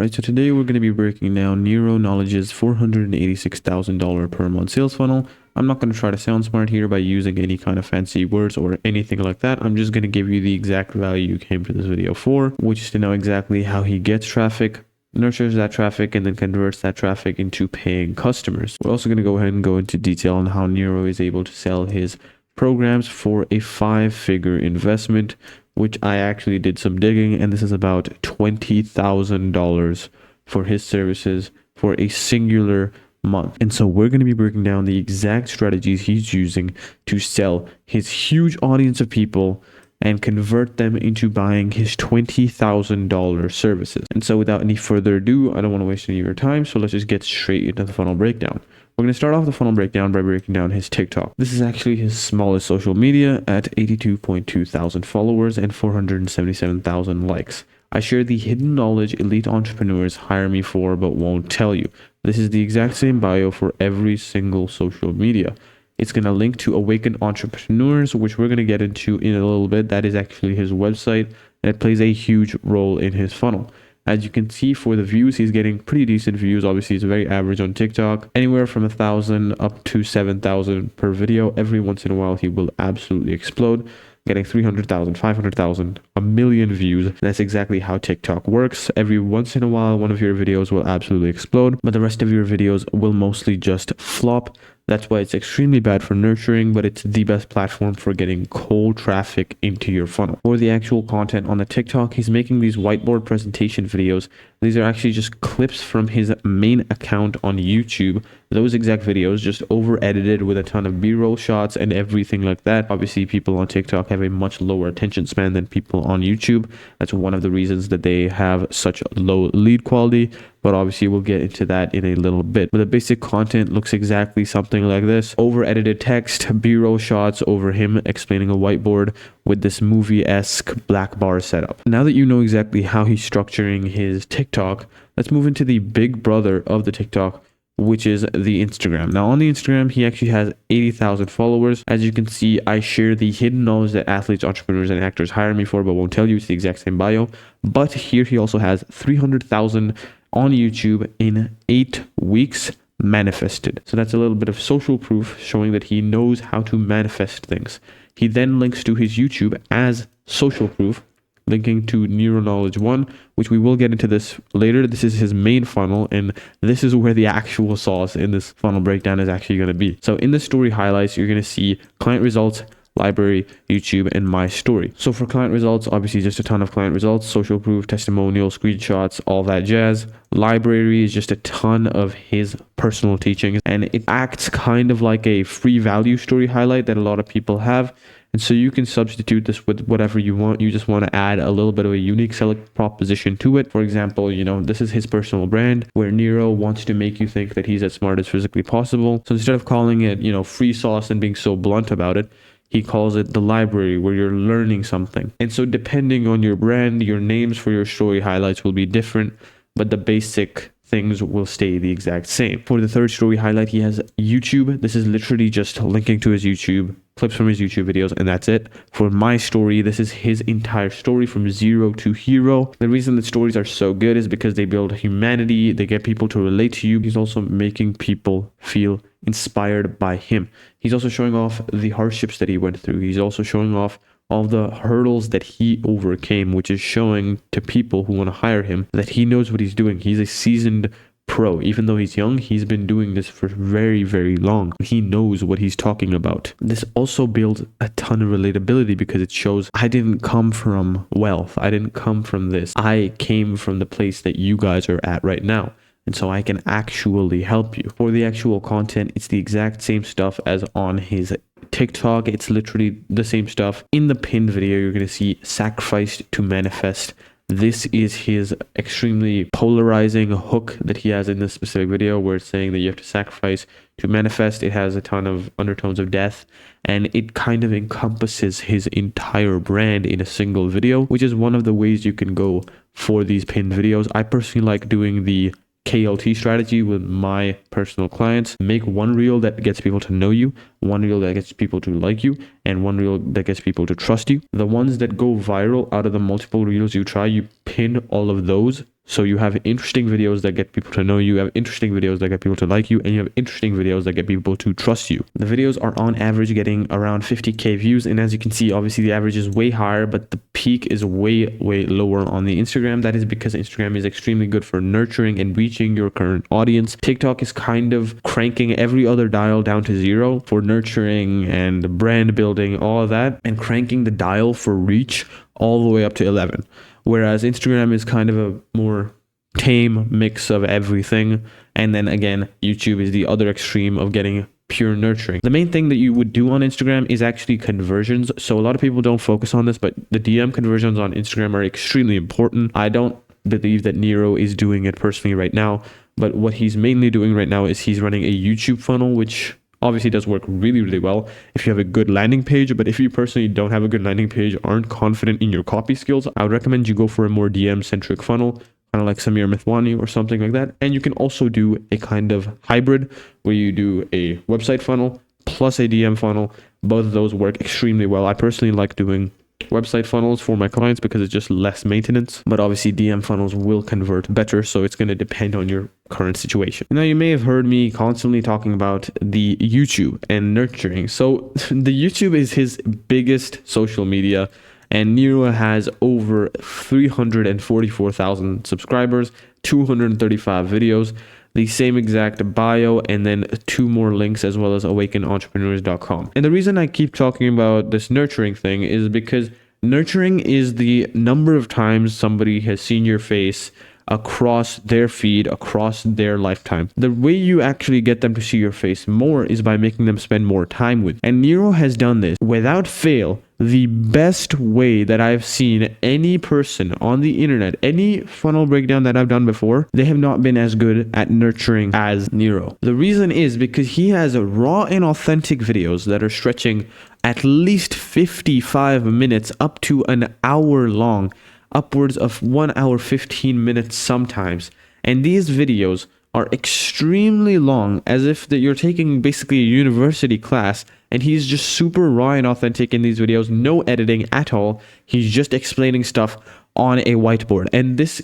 Alright, so today we're going to be breaking down Nero Knowledge's $486,000 per month sales funnel. I'm not going to try to sound smart here by using any kind of fancy words or anything like that. I'm just going to give you the exact value you came to this video for, which is to know exactly how he gets traffic, nurtures that traffic, and then converts that traffic into paying customers. We're also going to go ahead and go into detail on how Nero is able to sell his programs for a 5-figure investment, which I actually did some digging, and this is about $20,000 for his services for a singular month. And so we're going to be breaking down the exact strategies he's using to sell his huge audience of people and convert them into buying his $20,000 services. And so without any further ado, I don't want to waste any of your time, so let's just get straight into the funnel breakdown. We're going to start off the funnel breakdown by breaking down his TikTok. This is actually his smallest social media at 82.2 thousand followers and 477,000 likes. I share the hidden knowledge elite entrepreneurs hire me for but won't tell you. This is the exact same bio for every single social media. It's going to link to Awaken Entrepreneurs, which we're going to get into in a little bit. That is actually his website, and it plays a huge role in his funnel. As you can see, for the views, he's getting pretty decent views. Obviously, it's very average on TikTok, anywhere from 1,000 up to 7,000 per video. Every once in a while, he will absolutely explode, getting 300,000, 500,000, a million views. That's exactly how TikTok works. Every once in a while, one of your videos will absolutely explode, but the rest of your videos will mostly just flop. That's why it's extremely bad for nurturing, but it's the best platform for getting cold traffic into your funnel. For the actual content on the TikTok, he's making these whiteboard presentation videos. These are actually just clips from his main account on YouTube. Those exact videos just over edited with a ton of B-roll shots and everything like that. Obviously, people on TikTok have a much lower attention span than people on YouTube. That's one of the reasons that they have such low lead quality, but obviously we'll get into that in a little bit. But the basic content looks exactly something like this: over edited text, B-roll shots over him explaining a whiteboard with this movie-esque black bar setup. Now that you know exactly how he's structuring his TikTok, let's move into the big brother of the TikTok, which is the Instagram. Now on the Instagram, he actually has 80,000 followers. As you can see, I share the hidden knowledge that athletes, entrepreneurs, and actors hire me for, but won't tell you. It's the exact same bio. But here he also has 300,000 on YouTube in 8 weeks manifested. So that's a little bit of social proof showing that he knows how to manifest things. He then links to his YouTube as social proof, linking to Nero Knowledge 1, which we will get into this later. This is his main funnel, and this is where the actual sauce in this funnel breakdown is actually going to be. So in the story highlights, you're going to see client results, library, YouTube, and my story. So for client results, obviously just a ton of client results, social proof, testimonial, screenshots, all that jazz. Library is just a ton of his personal teachings, and it acts kind of like a free value story highlight that a lot of people have. And so you can substitute this with whatever you want. You just want to add a little bit of a unique selling proposition to it. For example, this is his personal brand where Nero wants to make you think that he's as smart as physically possible. So instead of calling it, free sauce and being so blunt about it, he calls it the library where you're learning something. And so depending on your brand, your names for your story highlights will be different, but the basic things will stay the exact same. For the third story highlight, he has YouTube. This is literally just linking to his YouTube, clips from his YouTube videos, and that's it. For my story, this is his entire story from zero to hero. The reason that stories are so good is because they build humanity, they get people to relate to you. He's also making people feel inspired by him. He's also showing off the hardships that he went through. He's also showing off all the hurdles that he overcame, which is showing to people who want to hire him that he knows what he's doing. He's a seasoned pro. Even though he's young, he's been doing this for very, very long. He knows what he's talking about. This also builds a ton of relatability because it shows I didn't come from wealth. I didn't come from this. I came from the place that you guys are at right now. And so I can actually help you. For the actual content, it's the exact same stuff as on his TikTok. It's literally the same stuff. In the pinned video, you're going to see sacrificed to manifest. This is his extremely polarizing hook that he has in this specific video, where it's saying that you have to sacrifice to manifest. It has a ton of undertones of death, and it kind of encompasses his entire brand in a single video, which is one of the ways you can go for these pinned videos. I personally like doing the KLT strategy with my personal clients. Make one reel that gets people to know you, one reel that gets people to like you, and one reel that gets people to trust you. The ones that go viral out of the multiple reels you try, you pin all of those So you have interesting videos that get people to know you, have interesting videos that get people to like you, and you have interesting videos that get people to trust you. The videos are on average getting around 50k views, and as you can see, obviously the average is way higher, but the peak is way lower on the Instagram. That is because Instagram is extremely good for nurturing and reaching your current audience. TikTok is kind of cranking every other dial down to 0 for nurturing and brand building, all of that, and cranking the dial for reach all the way up to 11. Whereas Instagram is kind of a more tame mix of everything. And then again, YouTube is the other extreme of getting pure nurturing. The main thing that you would do on Instagram is actually conversions. So a lot of people don't focus on this, but the DM conversions on Instagram are extremely important. I don't believe that Nero is doing it personally right now, but what he's mainly doing right now is he's running a YouTube funnel, which obviously does work really well if you have a good landing page. But if you personally don't have a good landing page, aren't confident in your copy skills, I would recommend you go for a more DM centric funnel, kind of like Samir Mithwani or something like that. And you can also do a kind of hybrid where you do a website funnel plus a DM funnel. Both of those work extremely well. I personally like doing website funnels for my clients because it's just less maintenance, but obviously DM funnels will convert better, so it's going to depend on your current situation. Now, you may have heard me constantly talking about the YouTube and nurturing. So the YouTube is his biggest social media, and Nero has over 344,000 subscribers, 235 videos, the same exact bio, and then 2 more links, as well as awakenentrepreneurs.com. And the reason I keep talking about this nurturing thing is because nurturing is the number of times somebody has seen your face across their feed, across their lifetime. The way you actually get them to see your face more is by making them spend more time with you. And Nero has done this without fail. The best way that I've seen any person on the internet, any funnel breakdown that I've done before, they have not been as good at nurturing as Nero. The reason is because he has raw and authentic videos that are stretching at least 55 minutes up to an hour long, upwards of 1 hour 15 minutes sometimes. And these videos are extremely long, as if that you're taking basically a university class, and he's just super raw and authentic in these videos, no editing at all. He's just explaining stuff on a whiteboard, and this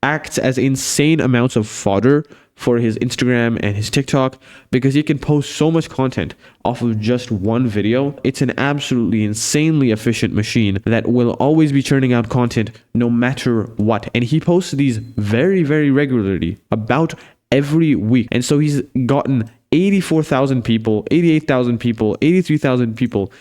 acts as insane amounts of fodder for his Instagram and his TikTok, because he can post so much content off of just one video. It's an absolutely insanely efficient machine that will always be churning out content no matter what. And he posts these very regularly, about every week. And so he's gotten 84,000 people, 88,000 people, 83,000 people.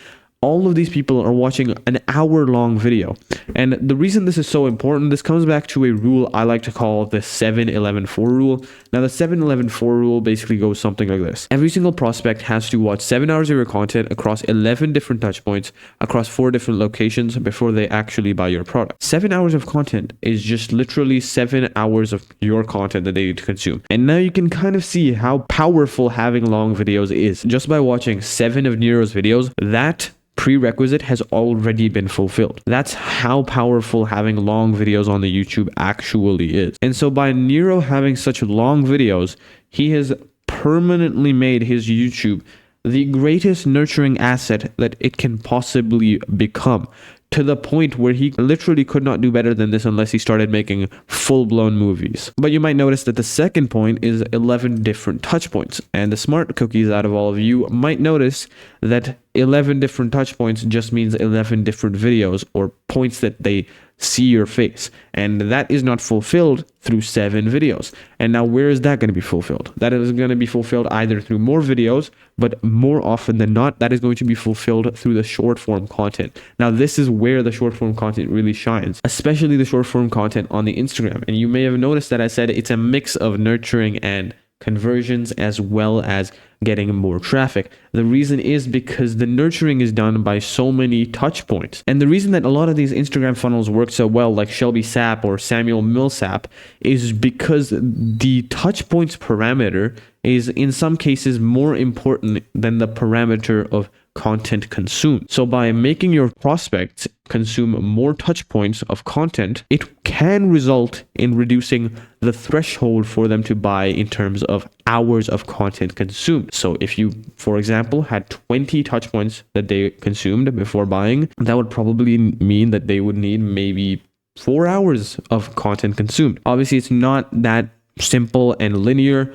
All of these people are watching an hour-long video. And the reason this is so important, this comes back to a rule I like to call the 7-11-4 rule. Now, the 7-11-4 rule basically goes something like this. Every single prospect has to watch 7 hours of your content across 11 different touch points, across 4 different locations before they actually buy your product. 7 hours of content is just literally 7 hours of your content that they need to consume. And now you can kind of see how powerful having long videos is. Just by watching 7 of Nero's videos, that prerequisite has already been fulfilled. That's how powerful having long videos on the YouTube actually is. And so by Nero having such long videos, he has permanently made his YouTube the greatest nurturing asset that it can possibly become, to the point where he literally could not do better than this unless he started making full-blown movies. But you might notice that the second point is 11 different touch points. And the smart cookies out of all of you might notice that 11 different touch points just means 11 different videos or points that they see your face. And that is not fulfilled through 7 videos. And now where is that going to be fulfilled? That is going to be fulfilled either through more videos, but more often than not, that is going to be fulfilled through the short form content. Now, this is where the short form content really shines, especially the short form content on the Instagram. And you may have noticed that I said it's a mix of nurturing and conversions as well as getting more traffic. The reason is because the nurturing is done by so many touch points. And the reason that a lot of these Instagram funnels work so well, like Shelby Sapp or Samuel Millsap, is because the touch points parameter is in some cases more important than the parameter of content consumed. So by making your prospects consume more touch points of content, it can result in reducing the threshold for them to buy in terms of hours of content consumed. So if you, for example, had 20 touch points that they consumed before buying, that would probably mean that they would need maybe 4 hours of content consumed. Obviously, it's not that simple and linear,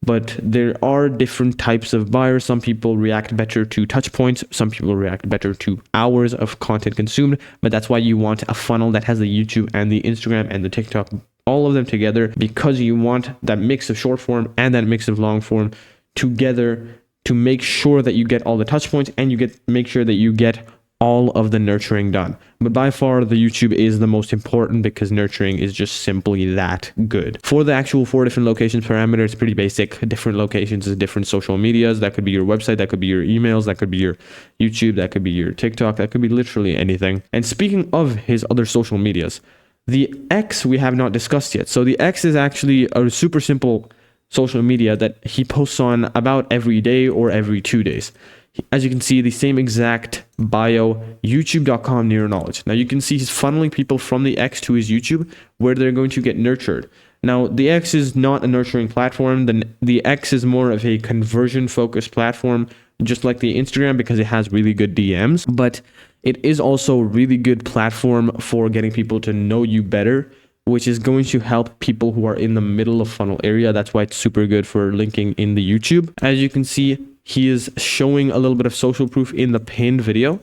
but there are different types of buyers. Some people react better to touch points. Some people react better to hours of content consumed. But that's why you want a funnel that has the YouTube and the Instagram and the TikTok, all of them together, because you want that mix of short form and that mix of long form together to make sure that you get all the touch points and make sure that you get all of the nurturing done. But by far, the YouTube is the most important because nurturing is just simply that good. For the actual 4 different locations parameter, it's pretty basic. Different locations is different social medias. That could be your website, that could be your emails, that could be your YouTube, that could be your TikTok, that could be literally anything. And speaking of his other social medias, the X we have not discussed yet. So the X is actually a super simple social media that he posts on about every day or every 2 days. As you can see, the same exact bio, youtube.com Nero Knowledge. Now you can see he's funneling people from the X to his YouTube where they're going to get nurtured. Now the X is not a nurturing platform. The X is more of a conversion focused platform, just like the Instagram, because it has really good DMs, but it is also a really good platform for getting people to know you better, which is going to help people who are in the middle of funnel area. That's why it's super good for linking in the YouTube. As you can see, he is showing a little bit of social proof in the pinned video.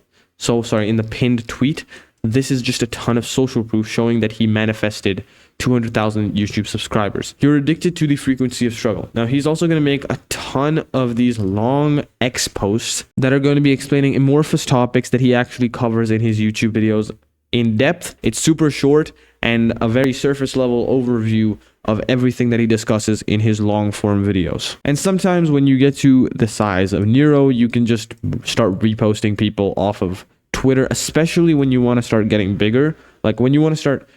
In the pinned tweet. This is just a ton of social proof showing that he manifested 200,000 YouTube subscribers. You're addicted to the frequency of struggle. Now, he's also going to make a ton of these long X posts that are going to be explaining amorphous topics that he actually covers in his YouTube videos in depth. It's super short and a very surface level overview of everything that he discusses in his long form videos. And sometimes when you get to the size of Nero, you can just start reposting people off of Twitter, especially when you want to start getting bigger. Like when you want to start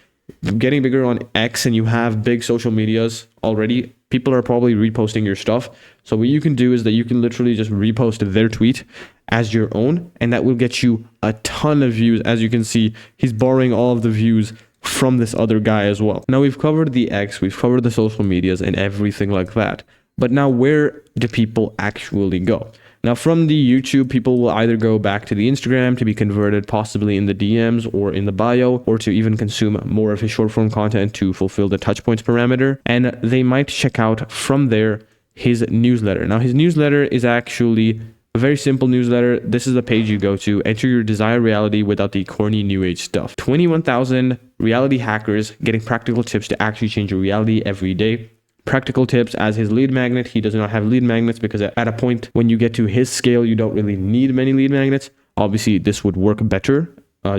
getting bigger on X and you have big social medias already, people are probably reposting your stuff. So what you can do is that you can literally just repost their tweet as your own, and that will get you a ton of views. As you can see, he's borrowing all of the views from this other guy as well. Now we've covered the X, we've covered the social medias and everything like that. But now where do people actually go? Now from the YouTube, people will either go back to the Instagram to be converted possibly in the DMs or in the bio, or to even consume more of his short form content to fulfill the touch points parameter. And they might check out from there his newsletter. Now his newsletter is actually a very simple newsletter. This is the page you go to, enter your desired reality without the corny new age stuff. 21,000 reality hackers getting practical tips to actually change your reality every day. Practical tips as his lead magnet. He does not have lead magnets because at a point when you get to his scale, you don't really need many lead magnets. Obviously, this would work better.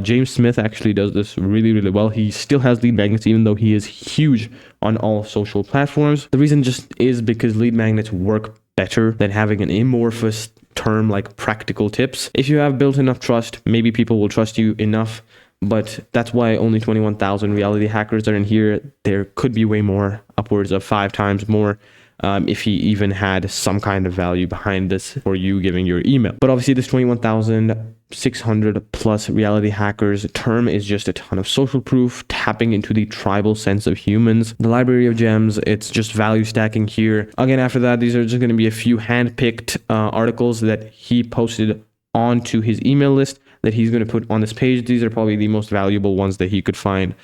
James Smith actually does this really, really well. He still has lead magnets, even though he is huge on all social platforms. The reason just is because lead magnets work better than having an amorphous term like practical tips. If you have built enough trust, maybe people will trust you enough, but that's why only 21,000 reality hackers are in here. There could be way more, upwards of 5 times more, if he even had some kind of value behind this for you giving your email. But obviously this 21,600 plus reality hackers term is just a ton of social proof, tapping into the tribal sense of humans. The library of gems, it's just value stacking here. Again, after that, these are just going to be a few handpicked articles that he posted onto his email list that he's going to put on this page. These are probably the most valuable ones that he could find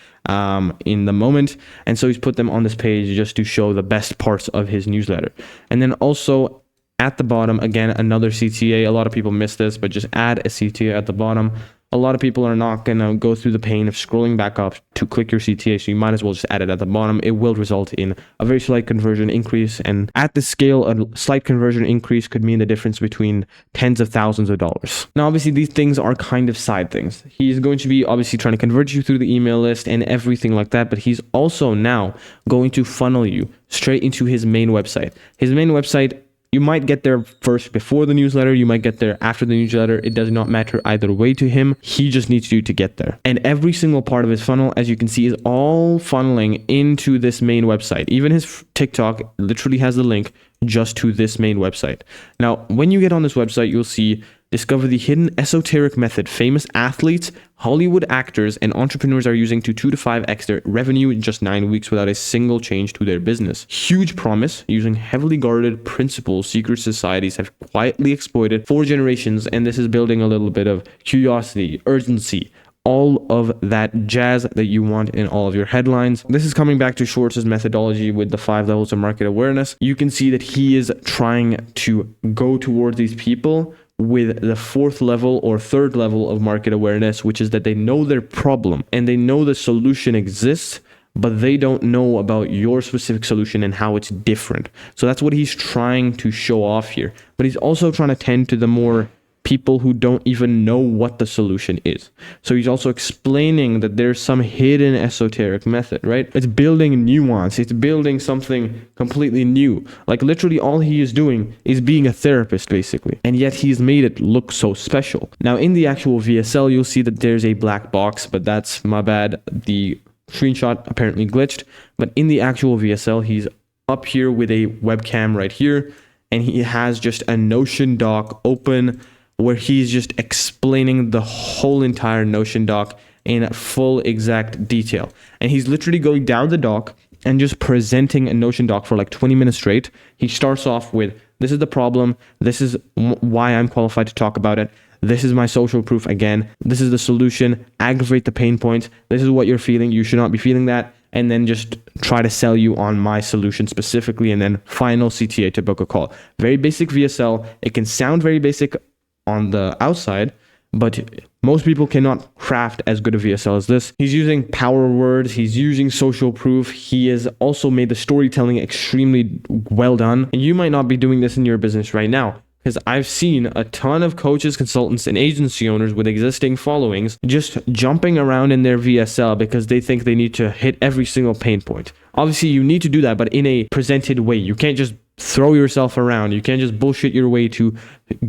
in the moment. And so he's put them on this page just to show the best parts of his newsletter. And then also at the bottom, again, another CTA. A lot of people miss this, but just add a CTA at the bottom. A lot of people are not going to go through the pain of scrolling back up to click your CTA, so you might as well just add it at the bottom. It will result in a very slight conversion increase, and at the scale, a slight conversion increase could mean the difference between tens of thousands of dollars. Now, obviously, these things are kind of side things. He's going to be obviously trying to convert you through the email list and everything like that, but he's also now going to funnel you straight into his main website. His main website, you might get there first before the newsletter. You might get there after the newsletter. It does not matter either way to him. He just needs you to get there. And every single part of his funnel, as you can see, is all funneling into this main website. Even his TikTok literally has the link just to this main website. Now, when you get on this website, you'll see discover the hidden esoteric method famous athletes, Hollywood actors, and entrepreneurs are using to 2 to 5x their revenue in just 9 weeks without a single change to their business. Huge promise. Using heavily guarded principles secret societies have quietly exploited for generations, and this is building a little bit of curiosity, urgency, all of that jazz that you want in all of your headlines. This is coming back to Schwartz's methodology with the 5 levels of market awareness. You can see that he is trying to go towards these people with the 4th level or 3rd level of market awareness, which is that they know their problem and they know the solution exists, but they don't know about your specific solution and how it's different. So that's what he's trying to show off here. But he's also trying to tend to the more people who don't even know what the solution is. So he's also explaining that there's some hidden esoteric method, right? It's building nuance. It's building something completely new. Like literally all he is doing is being a therapist basically. And yet he's made it look so special. Now in the actual VSL, you'll see that there's a black box, but that's my bad. The screenshot apparently glitched. But in the actual VSL, he's up here with a webcam right here. And he has just a Notion doc open where he's just explaining the whole entire Notion doc in full exact detail. And he's literally going down the doc and just presenting a Notion doc for like 20 minutes straight. He starts off with, this is the problem. This is why I'm qualified to talk about it. This is my social proof again. This is the solution. Aggravate the pain points. This is what you're feeling. You should not be feeling that. And then just try to sell you on my solution specifically. And then final CTA to book a call. Very basic VSL. It can sound very basic on the outside, but most people cannot craft as good a VSL as this. He's using power words. He's using social proof. He has also made the storytelling extremely well done. And you might not be doing this in your business right now, because I've seen a ton of coaches, consultants, and agency owners with existing followings just jumping around in their VSL because they think they need to hit every single pain point. Obviously, you need to do that, but in a presented way. You can't just throw yourself around. You can't just bullshit your way to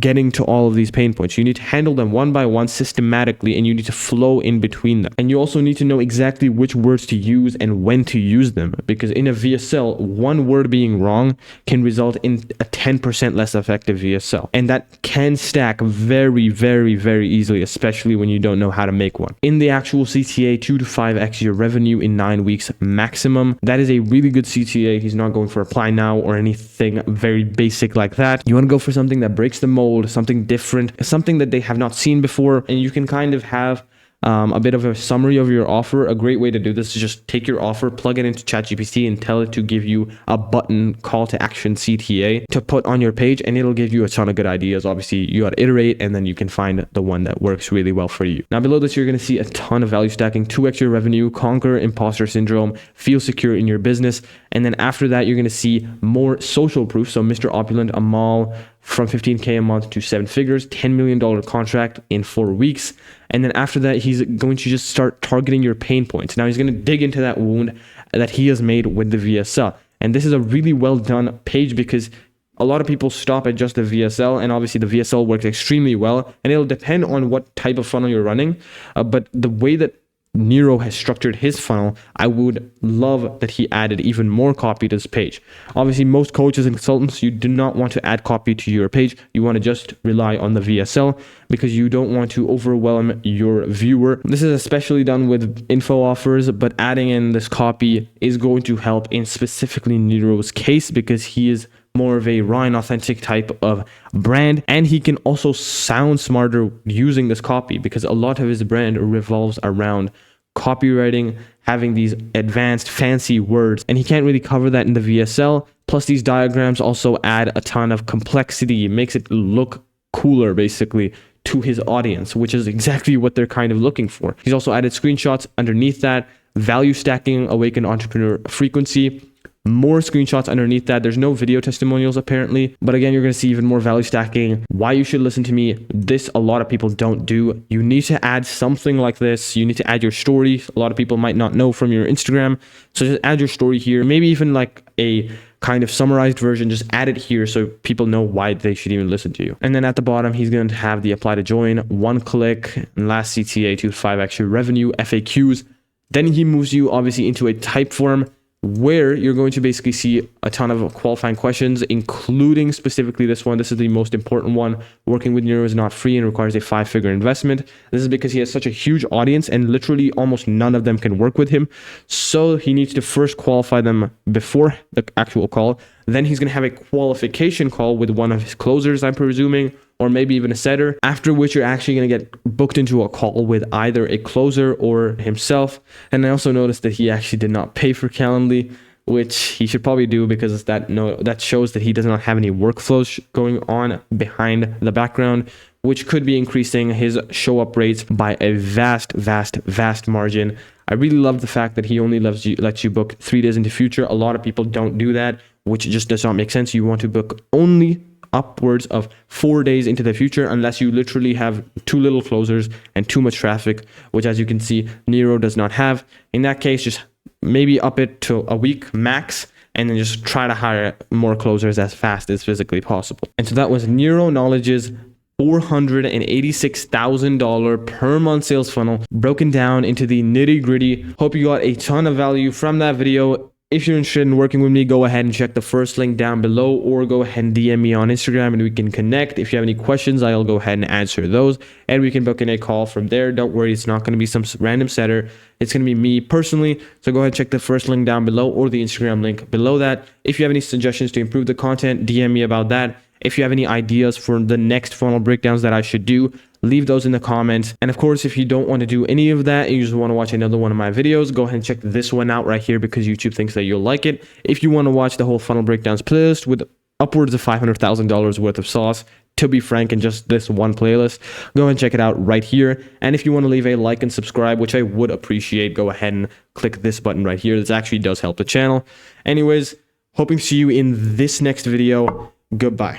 getting to all of these pain points. You need to handle them one by one systematically, and you need to flow in between them. And you also need to know exactly which words to use and when to use them, because in a VSL, one word being wrong can result in a 10% less effective VSL. And that can stack very, very, very easily, especially when you don't know how to make one. In the actual CTA, 2 to 5x your revenue in 9 weeks maximum. That is a really good CTA. He's not going for apply now or anything very basic like that. You want to go for something that breaks the mold, something different, something that they have not seen before, and you can kind of have a bit of a summary of your offer. A great way to do this is just take your offer, plug it into ChatGPT, and tell it to give you a button call to action CTA to put on your page, and it'll give you a ton of good ideas. Obviously, you got to iterate, and then you can find the one that works really well for you. Now, below this, you're going to see a ton of value stacking: 2x your revenue, conquer imposter syndrome, feel secure in your business, and then after that, you're going to see more social proof. So, Mr. Opulent, Amal, from 15K a month to 7 figures, $10 million contract in 4 weeks. And then after that, he's going to just start targeting your pain points. Now he's going to dig into that wound that he has made with the VSL. And this is a really well done page because a lot of people stop at just the VSL, and obviously the VSL works extremely well, and it'll depend on what type of funnel you're running. But the way that Nero has structured his funnel, I would love that he added even more copy to this page. Obviously, most coaches and consultants, you do not want to add copy to your page. You want to just rely on the VSL because you don't want to overwhelm your viewer. This is especially done with info offers, but adding in this copy is going to help in specifically Nero's case because he is more of a raw and authentic type of brand, and he can also sound smarter using this copy because a lot of his brand revolves around copywriting, having these advanced fancy words, and he can't really cover that in the VSL. Plus these diagrams also add a ton of complexity. It makes it look cooler basically to his audience, which is exactly what they're kind of looking for. He's also added screenshots underneath that, value stacking, awaken entrepreneur frequency, more screenshots underneath that. There's no video testimonials apparently, but again, you're going to see even more value stacking, why you should listen to me. This a lot of people don't do. You need to add something like this. You need to add your story. A lot of people might not know from your Instagram, so just add your story here. Maybe even like a kind of summarized version, just add it here so people know why they should even listen to you. And then at the bottom, he's going to have the apply to join, 1 click, and last CTA to 5x your revenue, FAQs. Then he moves you obviously into a type form where you're going to basically see a ton of qualifying questions, including specifically this one. This is the most important one. Working with Nero is not free and requires a 5-figure investment. This is because he has such a huge audience and literally almost none of them can work with him. So he needs to first qualify them before the actual call. Then he's going to have a qualification call with one of his closers, I'm presuming, or maybe even a setter, after which you're actually going to get booked into a call with either a closer or himself. And I also noticed that he actually did not pay for Calendly, which he should probably do, because that shows that he does not have any workflows going on behind the background, which could be increasing his show up rates by a vast margin. I really love the fact that he only lets you book 3 days into future. A lot of people don't do that, which just does not make sense. You want to book only upwards of 4 days into the future, unless you literally have too little closers and too much traffic, which, as you can see, Nero does not have. In that case, just maybe up it to a week max, and then just try to hire more closers as fast as physically possible. And so that was Nero Knowledge's $486,000 per month sales funnel, broken down into the nitty gritty. Hope you got a ton of value from that video. If you're interested in working with me, go ahead and check the first link down below, or go ahead and DM me on Instagram and we can connect. If you have any questions, I'll go ahead and answer those, and we can book in a call from there. Don't worry, it's not going to be some random setter. It's going to be me personally. So go ahead and check the first link down below, or the Instagram link below that. If you have any suggestions to improve the content, DM me about that. If you have any ideas for the next funnel breakdowns that I should do, leave those in the comments. And of course, if you don't want to do any of that and you just want to watch another one of my videos, go ahead and check this one out right here, because YouTube thinks that you'll like it. If you want to watch the whole funnel breakdowns playlist with upwards of $500,000 worth of sauce, to be frank, in just this one playlist, go ahead and check it out right here. And if you want to leave a like and subscribe, which I would appreciate, go ahead and click this button right here. This actually does help the channel. Anyways, hoping to see you in this next video. Goodbye.